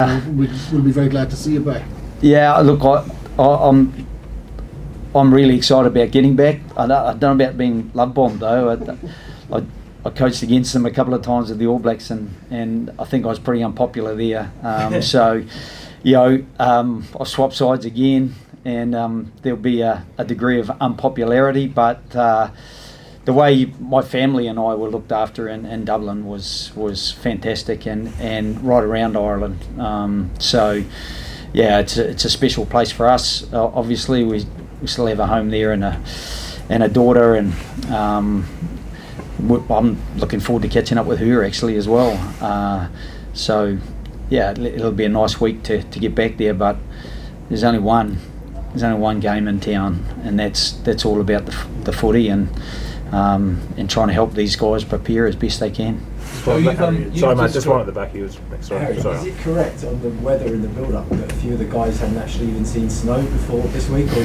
We'll be very glad to see you back. Yeah, look, I'm really excited about getting back. I don't know about being love bombed though. I coached against them a couple of times with the All Blacks, and I think I was pretty unpopular there. So, I swapped sides again, and there'll be a degree of unpopularity, but the way my family and I were looked after in Dublin was fantastic, and right around Ireland. So, yeah, it's a special place for us. Obviously, we still have a home there and a daughter, and I'm looking forward to catching up with her actually as well. So, yeah, it'll be a nice week to get back there. But there's only one game in town, and that's all about the footy and trying to help these guys prepare as best they can. Sorry mate, just one at the back. He was next. Sorry. Is it correct on the weather in the build-up that a few of the guys hadn't actually even seen snow before this week, or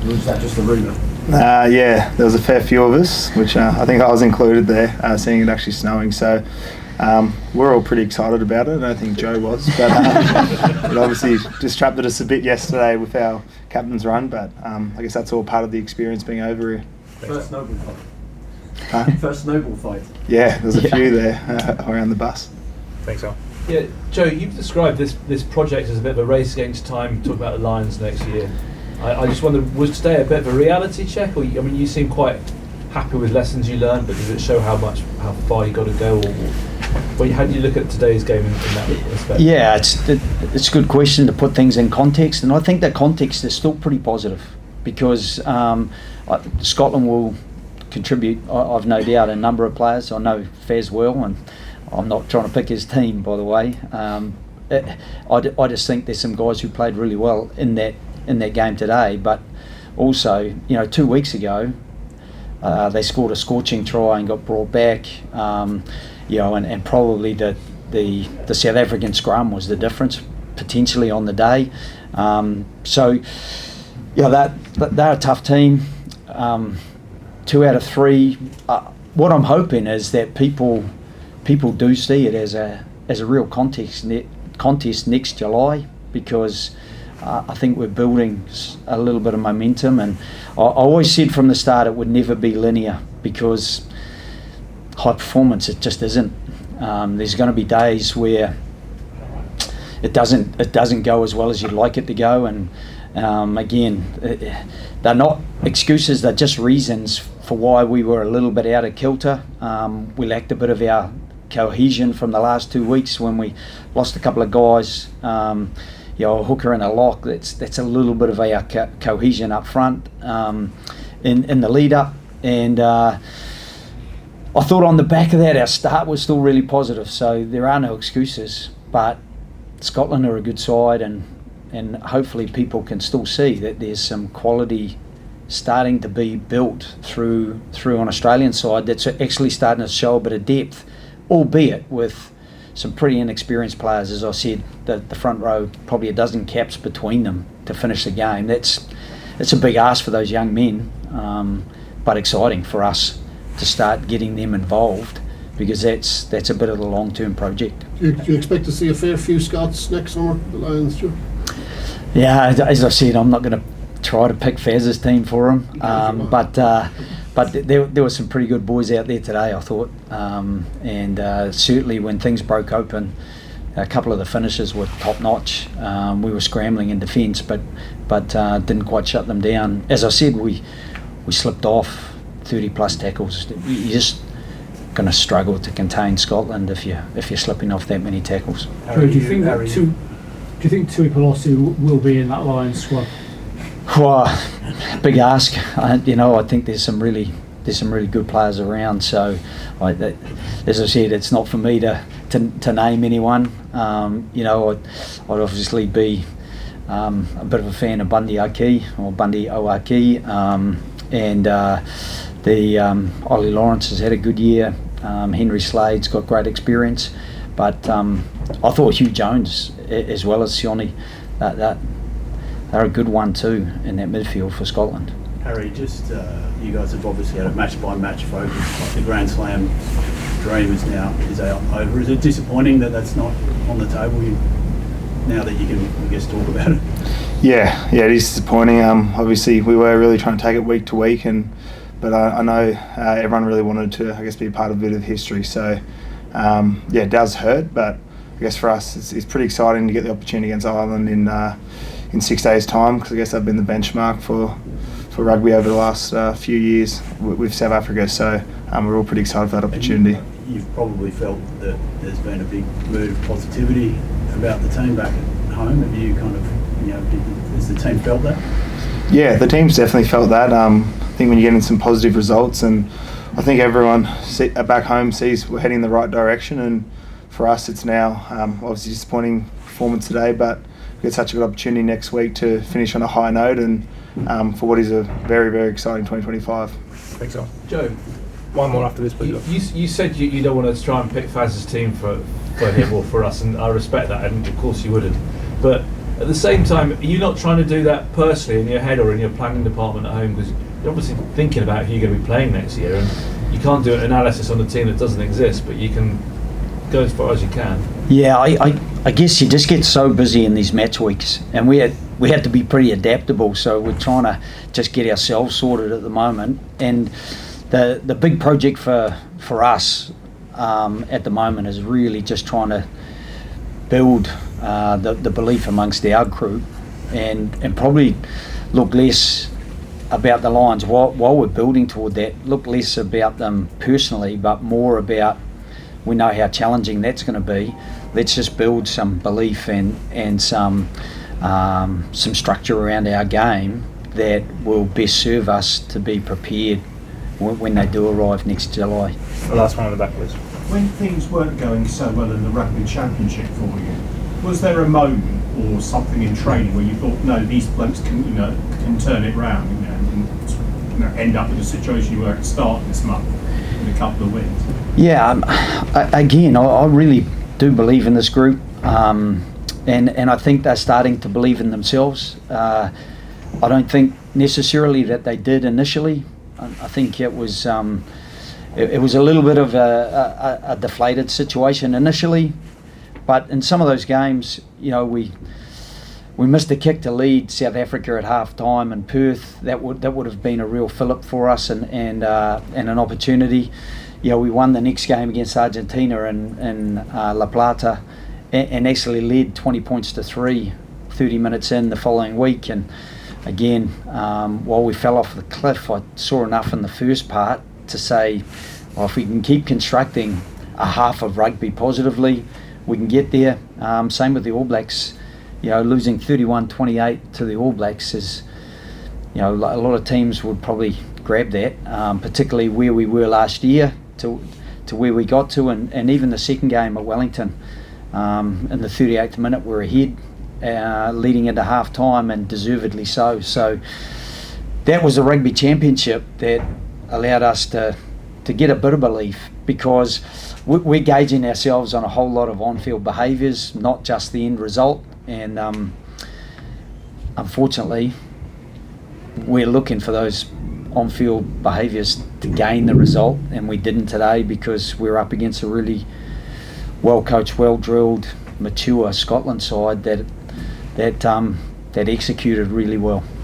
was that just a rumour? Yeah, there was a fair few of us, which I think I was included there, seeing it actually snowing. So we're all pretty excited about it. I don't think Joe was, but it obviously disrupted us a bit yesterday with our captain's run. But I guess that's all part of the experience being over here. First snowball fight. First snowball fight. Yeah, there's a few there around the bus. Thanks, Al. Yeah, Joe, you've described this project as a bit of a race against time. Talk about the Lions next year. I just wonder, was today a bit of a reality check? Or you seem quite happy with lessons you learned, but does it show how far you got to go? Or how do you look at today's game in that respect? Yeah, it's a good question to put things in context, and I think that context is still pretty positive because Scotland will contribute, I've no doubt, a number of players. I know Faz well, and I'm not trying to pick his team, by the way. I just think there's some guys who played really well in that game today, but also, 2 weeks ago, they scored a scorching try and got brought back, and probably the South African scrum was the difference potentially on the day. They're a tough team. 2 out of 3. What I'm hoping is that people do see it as a real contest next July, because I think we're building a little bit of momentum, and I always said from the start it would never be linear, because high performance, it just isn't. There's going to be days where it doesn't go as well as you'd like it to go, and again, they're not excuses, they're just reasons for why we were a little bit out of kilter. We lacked a bit of our cohesion from the last 2 weeks when we lost a couple of guys, a hooker and a lock. That's a little bit of our cohesion up front in the lead up, and I thought on the back of that our start was still really positive, so there are no excuses. But Scotland are a good side, and hopefully people can still see that there's some quality starting to be built through an Australian side that's actually starting to show a bit of depth, albeit with some pretty inexperienced players. As I said, the front row, probably a dozen caps between them to finish the game. It's a big ask for those young men, but exciting for us to start getting them involved, because that's a bit of a long-term project. Do you expect to see a fair few Scots next summer, the Lions, Joe? Yeah, as I said, I'm not going to try to pick Faz's team for him, but there were some pretty good boys out there today, I thought, and certainly when things broke open, a couple of the finishes were top notch. We were scrambling in defence, but didn't quite shut them down. As I said, we slipped off 30 plus tackles. You're just going to struggle to contain Scotland if you're slipping off that many tackles. Do you think Tui Pelosi will be in that Lions squad? Well, big ask. I think there's some really good players around. So, as I said, it's not for me to name anyone. I'd obviously be a bit of a fan of Bundy Oaki, and Ollie Lawrence has had a good year. Henry Slade's got great experience, but I thought Hugh Jones as well as Sione, they're a good one too in that midfield for Scotland. Harry, just you guys have obviously had a match-by-match focus. Like the Grand Slam dream is over. Is it disappointing that that's not on the table? now that you can, I guess, talk about it? Yeah, it is disappointing. Obviously, we were really trying to take it week to week, but I know everyone really wanted to, I guess, be a part of a bit of history. So, it does hurt, but I guess for us, it's pretty exciting to get the opportunity against Ireland in 6 days' time, because I guess they've been the benchmark for rugby over the last few years with South Africa. So we're all pretty excited for that opportunity. You've probably felt that there's been a big mood of positivity about the team back at home. Have you kind of, has the team felt that? Yeah, the team's definitely felt that. I think when you're getting some positive results, and I think everyone back home sees we're heading in the right direction, and for us it's now obviously disappointing performance today, but we get such a good opportunity next week to finish on a high note and for what is a very, very exciting 2025. Thanks, Al. Joe, one more after this, please. You said you don't want to try and pick Faz's team for him or for us, and I respect that, and of course you wouldn't. But at the same time, are you not trying to do that personally in your head or in your planning department at home? Because you're obviously thinking about who you're going to be playing next year, and you can't do an analysis on a team that doesn't exist, but you can go as far as you can. Yeah, I guess you just get so busy in these match weeks, and we had to be pretty adaptable, so we're trying to just get ourselves sorted at the moment. And the big project for us at the moment is really just trying to build the belief amongst our group, and probably look less about the Lions while we're building toward that, look less about them personally, but more about, we know how challenging that's going to be. Let's just build some belief and some structure around our game that will best serve us to be prepared when they do arrive next July. The last one on the back, please. When things weren't going so well in the Rugby Championship for you, was there a moment or something in training where you thought, no, these blokes can turn it round, and end up in a situation you were at the start of this month with a couple of wins? Yeah, again, I really do believe in this group, and I think they're starting to believe in themselves. I don't think necessarily that they did initially. I think it was a little bit of a deflated situation initially, but in some of those games, we missed a kick to lead South Africa at half time in Perth. That would have been a real fillip for us and an opportunity. We won the next game against Argentina in La Plata and actually led 20 points to 3 30 minutes in the following week. And again, while we fell off the cliff, I saw enough in the first part to say, well, if we can keep constructing a half of rugby positively, we can get there. Same with the All Blacks. Losing 31-28 to the All Blacks is, a lot of teams would probably grab that, particularly where we were last year to where we got to, and even the second game at Wellington. In the 38th minute, we're ahead, leading into half time, and deservedly so. So that was a rugby championship that allowed us to get a bit of belief, because we're gauging ourselves on a whole lot of on-field behaviours, not just the end result. And unfortunately, we're looking for those on-field behaviours to gain the result, and we didn't today because we're up against a really well-coached, well-drilled, mature Scotland side that executed really well.